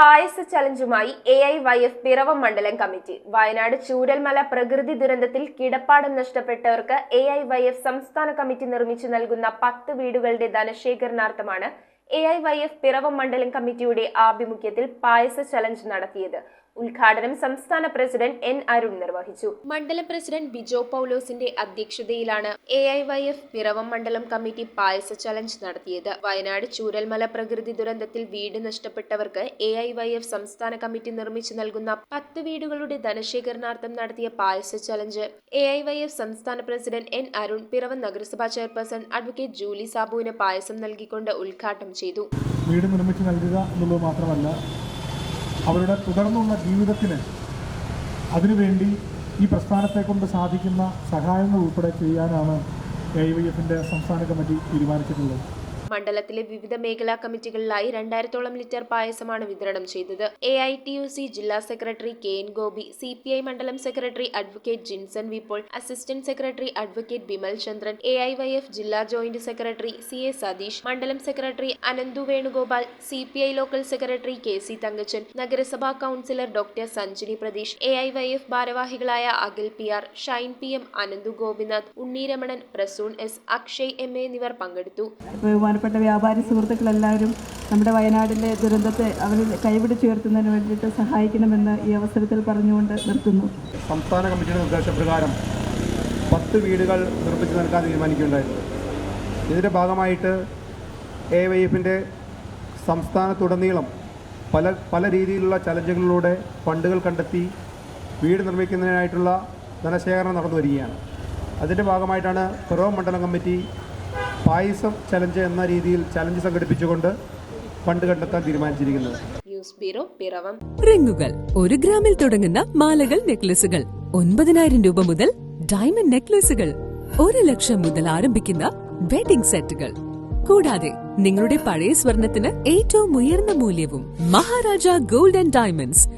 പായസ ചലഞ്ചുമായി AIYF പിറവം മണ്ഡലം committee. Wayanad Chooralmala പ്രകൃതി ദുരന്തത്തിൽ കിടപ്പാടം നഷ്ടപ്പെട്ടവർക്ക് AIYF സംസ്ഥാന കമ്മിറ്റി നിർമ്മിച്ചു നൽകുന്ന 10 വീടുകളുടെ ധനശേഖരണാർത്ഥമാണ് AIYF പിറവം മണ്ഡലം കമ്മിറ്റിയുടെ ആഭിമുഖ്യത്തിൽ പായസ ചലഞ്ച് നടത്തിയത്. ഉദ്ഘാടനം സംസ്ഥാന പ്രസിഡന്റ് N. അരുൺ നിർവഹിച്ചു. മണ്ഡലം പ്രസിഡന്റ് ബിജോ പൗലോസിന്റെ അധ്യക്ഷതയിലാണ് AIYF പിറവം മണ്ഡലം കമ്മിറ്റി പായസ ചലഞ്ച് നടത്തിയത്. വയനാട് ചൂരൽമല പ്രകൃതി ദുരന്തത്തിൽ വീട് നഷ്ടപ്പെട്ടവർക്ക് AIYF സംസ്ഥാന കമ്മിറ്റി നിർമ്മിച്ചു നൽകുന്ന 10 വീടുകളുടെ ധനശേഖരണാർത്ഥം നടത്തിയ പായസ ചലഞ്ച് AIYF സംസ്ഥാന പ്രസിഡന്റ് N. അരുൺ പിറവം നഗരസഭാ ചെയർപേഴ്സൺ അഡ്വക്കേറ്റ് ജൂലി സാബുവിന് പായസം നൽകിക്കൊണ്ട് ഉദ്ഘാടനം ചെയ്തു. വീട് നിർമ്മിച്ചു നൽകുക എന്നുള്ളത് മാത്രമല്ല, അവരുടെ തുടർന്നുള്ള ജീവിതത്തിന് അതിനുവേണ്ടി ഈ പ്രസ്ഥാനത്തെ കൊണ്ട് സാധിക്കുന്ന സഹായങ്ങൾ ഉൾപ്പെടെ ചെയ്യാനാണ് AIYFന്റെ സംസ്ഥാന കമ്മിറ്റി തീരുമാനിച്ചിട്ടുള്ളത്. മണ്ഡലത്തിലെ വിവിധ മേഖലാ കമ്മിറ്റികളിലായി 2000ഓളം ലിറ്റർ പായസമാണ് വിതരണം ചെയ്തത്. AITUC ജില്ലാ സെക്രട്ടറി KN ഗോപി, CPI മണ്ഡലം secretary advocate Jinson V Paul, assistant secretary advocate Bimal Chandran, AIYF ജില്ലാ ജോയിന്റ് സെക്രട്ടറി CA സതീഷ്, മണ്ഡലം secretary Ananthu Venugopal, CPI local secretary KC Thankachan, നഗരസഭാ councillor doctor Sanjini Pratheesh, AIYF ഭാരവാഹികളായ Akhil PR, Shine PM, Ananthu Gopinath, ഉണ്ണീരമണൻ, Prasoon S, Akshay MA എന്നിവർ പങ്കെടുത്തു. ബഹുമാനപ്പെട്ട വ്യാപാരി സുഹൃത്തുക്കളെല്ലാവരും നമ്മുടെ വയനാടിൻ്റെ ദുരന്തത്തെ അവർ കൈപിടിച്ചുയർത്തുന്നതിന് വേണ്ടിയിട്ട് സഹായിക്കണമെന്ന് ഈ അവസരത്തിൽ പറഞ്ഞുകൊണ്ട് നിർത്തുന്നു. സംസ്ഥാന കമ്മിറ്റിയുടെ നിർദ്ദേശപ്രകാരം 10 വീടുകൾ നിർമ്മിച്ചു നൽകാൻ തീരുമാനിക്കുകയുണ്ടായിരുന്നു. ഇതിൻ്റെ ഭാഗമായിട്ട് AIYFന്റെ സംസ്ഥാനത്തുടനീളം പല രീതിയിലുള്ള ചലഞ്ചുകളിലൂടെ ഫണ്ടുകൾ കണ്ടെത്തി വീട് നിർമ്മിക്കുന്നതിനായിട്ടുള്ള ധനശേഖരണം നടന്നു വരികയാണ്. അതിൻ്റെ ഭാഗമായിട്ടാണ് പിറവം മണ്ഡലം കമ്മിറ്റി പായസം ചലഞ്ച് എന്ന രീതിയിൽ ചലഞ്ച് സംഘടിപ്പിച്ചുകൊണ്ട് ഫണ്ട് കണ്ടെത്താൻ തീരുമാനിച്ചിരിക്കുന്നത്. News bureau, Piravom. റിങ്ങുകൾ 1 ഗ്രാമിൽ തുടങ്ങുന്ന മാലകൾ, നെക്ലസുകൾ 9,000 രൂപ മുതൽ ഡയമണ്ട് നെക്ലസുകൾ 1 ലക്ഷം മുതൽ ആരംഭിക്കുന്ന വെഡിംഗ് സെറ്റുകൾ, കൂടാതെ നിങ്ങളുടെ പഴയ സ്വർണത്തിന് ഏറ്റവും ഉയർന്ന മൂല്യവും. Maharaja gold and diamonds,